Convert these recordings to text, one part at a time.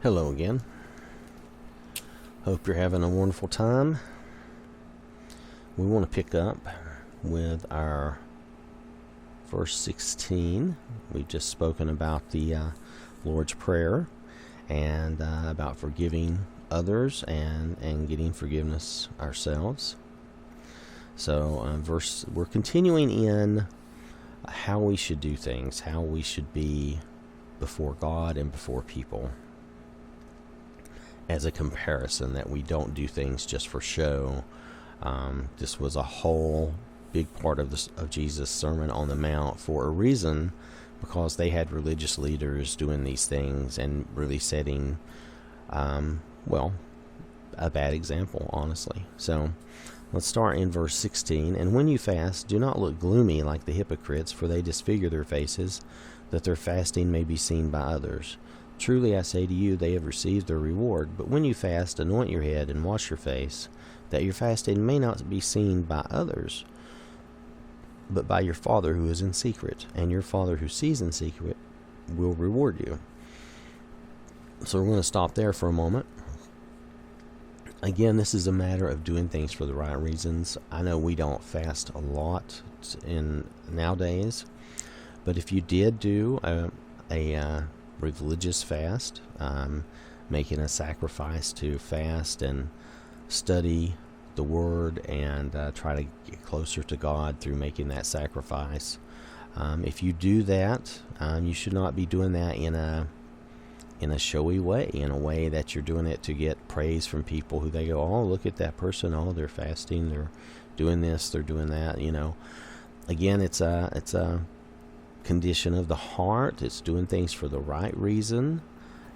Hello again. Hope you're having a wonderful time. We want to pick up with our verse 16. We've just spoken about the Lord's Prayer and about forgiving others and getting forgiveness ourselves. So we're continuing in how we should do things, how we should be before God and before people, as a comparison, that we don't do things just for show. This was a whole big part of Jesus' Sermon on the Mount for a reason, because they had religious leaders doing these things and really setting, a bad example, honestly. So let's start in verse 16. And when you fast, do not look gloomy like the hypocrites, for they disfigure their faces, that their fasting may be seen by others. Truly I say to you, they have received their reward. But when you fast, anoint your head and wash your face, that your fasting may not be seen by others, but by your Father who is in secret. And your Father who sees in secret will reward you. So we're going to stop there for a moment. Again, this is a matter of doing things for the right reasons. I know we don't fast a lot nowadays, but if you did do a religious fast, making a sacrifice to fast and study the Word and try to get closer to God through making that sacrifice. If you do that, you should not be doing that in a showy way, in a way that you're doing it to get praise from people who they go, oh, look at that person, oh, they're fasting, they're doing this, they're doing that, Again, it's a condition of the heart. It's doing things for the right reason,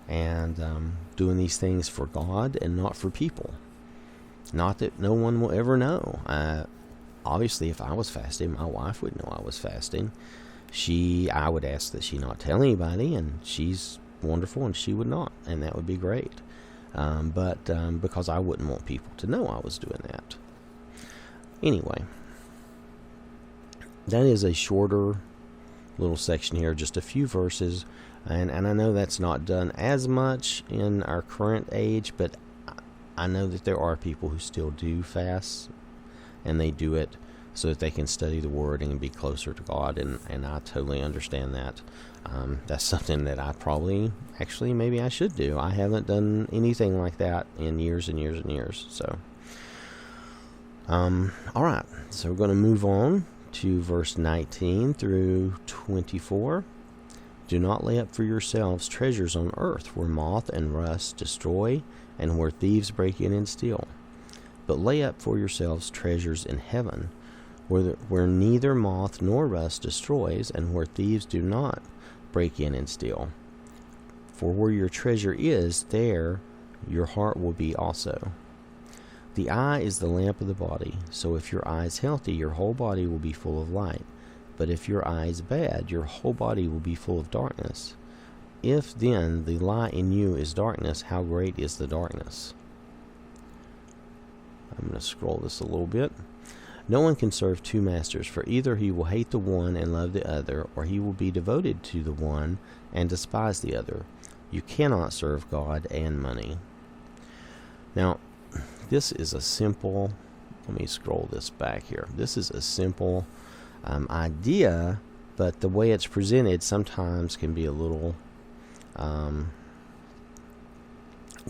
and doing these things for God and not for people. Not that no one will ever know. Obviously, if I was fasting, my wife would know I was fasting. I would ask that she not tell anybody, and she's wonderful, and she would not, and that would be great. But because I wouldn't want people to know I was doing that. Anyway, that is a shorter little section here, just a few verses, and I know that's not done as much in our current age, but I know that there are people who still do fast, and they do it so that they can study the Word and be closer to God, and I totally understand that. That's something that I maybe I should do. I haven't done anything like that in years and years and years. So, alright, so we're going to move on to verse 19 through 24. Do not lay up for yourselves treasures on earth, where moth and rust destroy, and where thieves break in and steal. But lay up for yourselves treasures in heaven, where neither moth nor rust destroys, and where thieves do not break in and steal. For where your treasure is, there your heart will be also. The eye is the lamp of the body, so if your eye is healthy, your whole body will be full of light. But if your eye is bad, your whole body will be full of darkness. If then the light in you is darkness, how great is the darkness? I'm going to scroll this a little bit. No one can serve two masters, for either he will hate the one and love the other, or he will be devoted to the one and despise the other. You cannot serve God and money. Now, this is a simple, let me scroll this back here. This is a simple idea, but the way it's presented sometimes can be a little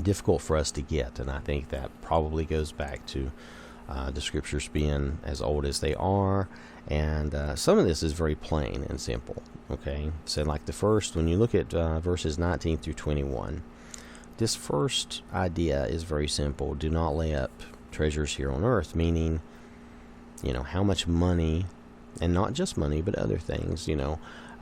difficult for us to get, and I think that probably goes back to the scriptures being as old as they are, and some of this is very plain and simple. Okay, so like the first, when you look at verses 19 through 21, this first idea is very simple. Do not lay up treasures here on earth, meaning, how much money, and not just money, but other things,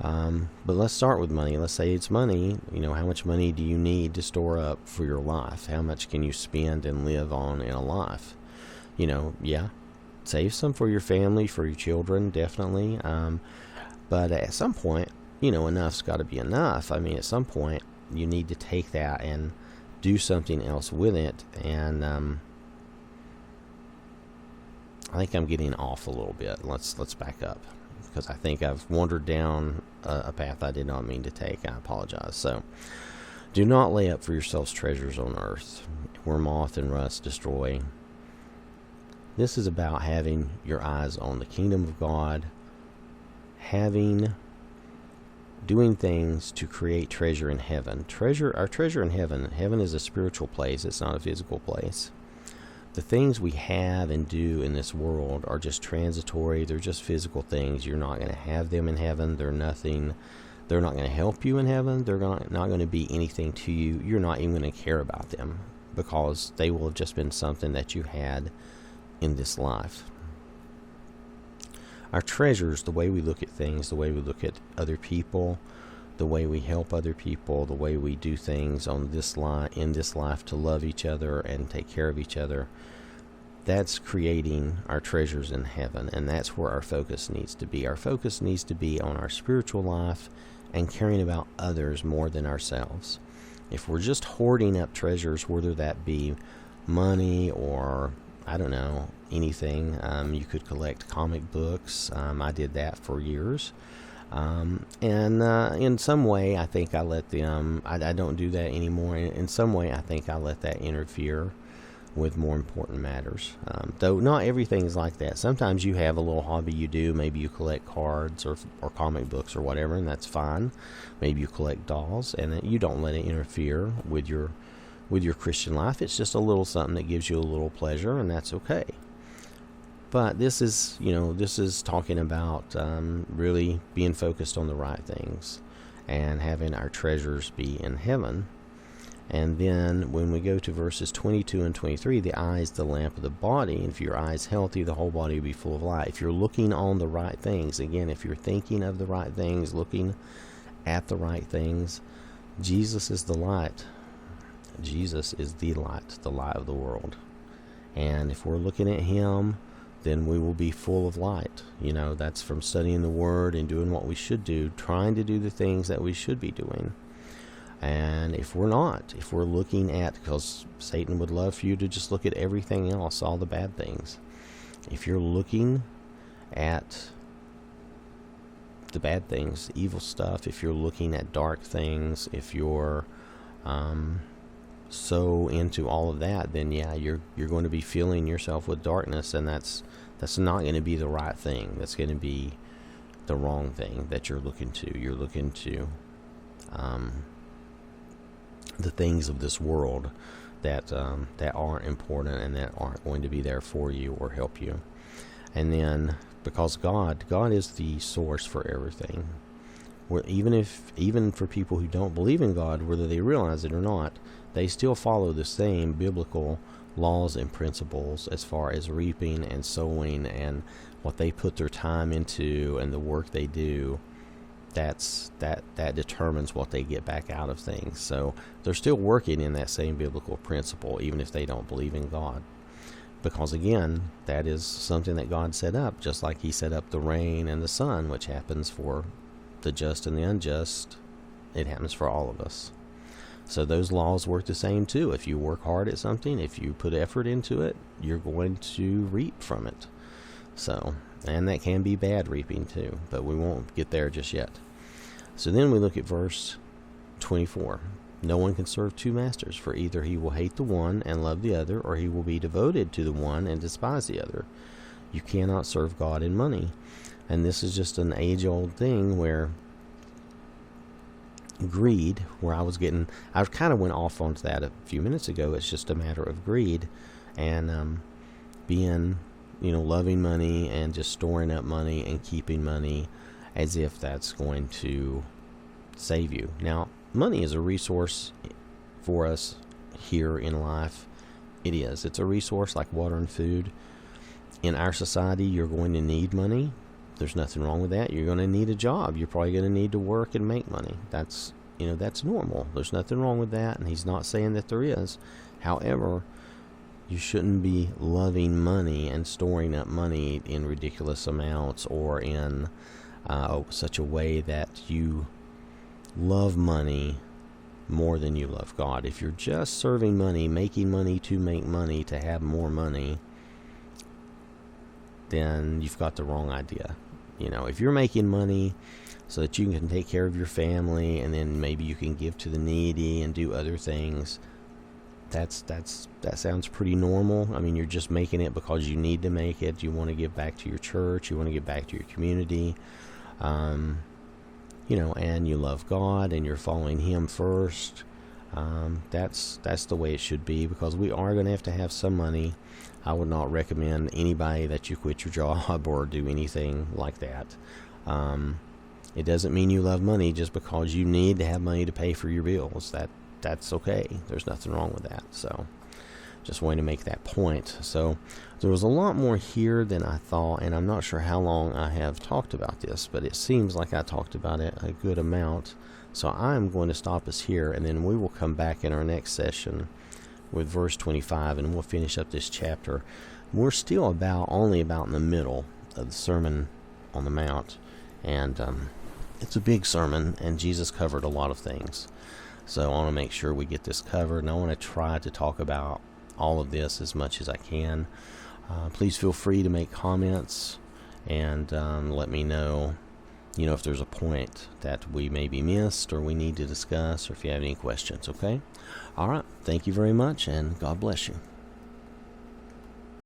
but let's start with money. Let's say it's money. How much money do you need to store up for your life? How much can you spend and live on in a life? Save some for your family, for your children, definitely. But at some point, enough's got to be enough. I mean, at some point, you need to take that and do something else with it. And I think I'm getting off a little bit. Let's back up, because I think I've wandered down a path I did not mean to take. I apologize. So Do not lay up for yourselves treasures on earth, where moth and rust destroy. This is about having your eyes on the kingdom of God, doing things to create treasure in heaven. Our treasure in heaven. Heaven is a spiritual place. It's not a physical place. The things we have and do in this world are just transitory. They're just physical things. You're not going to have them in heaven. They're nothing. They're not going to help you in heaven. They're not going to be anything to you. You're not even going to care about them because they will have just been something that you had in this life. Our treasures, the way we look at things, the way we look at other people, the way we help other people, the way we do things in this life to love each other and take care of each other, that's creating our treasures in heaven, and that's where our focus needs to be. Our focus needs to be on our spiritual life and caring about others more than ourselves. If we're just hoarding up treasures, whether that be money or, I don't know, anything, you could collect comic books. I did that for years. And in some way, I think I let them, I don't do that anymore. In some way, I think I let that interfere with more important matters. Though not everything is like that. Sometimes you have a little hobby you do. Maybe you collect cards or comic books or whatever, and that's fine. Maybe you collect dolls, and you don't let it interfere with your Christian life. It's just a little something that gives you a little pleasure, and that's okay. But this is talking about really being focused on the right things and having our treasures be in heaven. And then when we go to verses 22 and 23, the eye is the lamp of the body. And if your eye is healthy, the whole body will be full of light. If you're looking on the right things, again, if you're thinking of the right things, looking at the right things, Jesus is the light. Jesus is the light of the world. And if we're looking at Him, then we will be full of light. That's from studying the Word and doing what we should do, trying to do the things that we should be doing. And if we're not, if we're looking at, because Satan would love for you to just look at everything else, all the bad things. If you're looking at the bad things, evil stuff, if you're looking at dark things, if you're so into all of that, then yeah, you're going to be filling yourself with darkness, and that's not going to be the right thing. That's going to be the wrong thing that you're looking to. You're looking to the things of this world that aren't important and that aren't going to be there for you or help you. And then because God is the source for everything. Even for people who don't believe in God, whether they realize it or not, they still follow the same biblical laws and principles as far as reaping and sowing and what they put their time into and the work they do. That determines what they get back out of things. So they're still working in that same biblical principle, even if they don't believe in God. Because again, that is something that God set up, just like He set up the rain and the sun, which happens for the just and the unjust. It happens for all of us. So those laws work the same too. If you work hard at something, if you put effort into it, you're going to reap from it. So, and that can be bad reaping too, but we won't get there just yet. So then we look at verse 24. No one can serve two masters, for either he will hate the one and love the other, or he will be devoted to the one and despise the other. You cannot serve God and money. And this is just an age-old thing where greed, where I kind of went off onto that a few minutes ago. It's just a matter of greed and being, loving money and just storing up money and keeping money as if that's going to save you. Now, money is a resource for us here in life. It is. It's a resource like water and food. In our society, you're going to need money. There's nothing wrong with that. You're going to need a job. You're probably going to need to work and make money. That's normal. There's nothing wrong with that, and He's not saying that there is. However, you shouldn't be loving money and storing up money in ridiculous amounts or in such a way that you love money more than you love God. If you're just serving money, making money to make money, to have more money, then you've got the wrong idea. If you're making money so that you can take care of your family, and then maybe you can give to the needy and do other things. That sounds pretty normal. I mean, you're just making it because you need to make it. You want to give back to your church. You want to give back to your community. And you love God, and you're following Him first. That's the way it should be, because we are going to have some money. I would not recommend anybody that you quit your job or do anything like that. It doesn't mean you love money just because you need to have money to pay for your bills. That's okay. There's nothing wrong with that. So just wanted to make that point. So there was a lot more here than I thought, and I'm not sure how long I have talked about this, but it seems like I talked about it a good amount. So I'm going to stop us here, and then we will come back in our next session with verse 25, and we'll finish up this chapter. We're still only about in the middle of the Sermon on the Mount, and it's a big sermon, and Jesus covered a lot of things. So I want to make sure we get this covered, and I want to try to talk about all of this as much as I can. Please feel free to make comments and let me know, if there's a point that we maybe missed or we need to discuss, or if you have any questions, okay? All right. Thank you very much, and God bless you.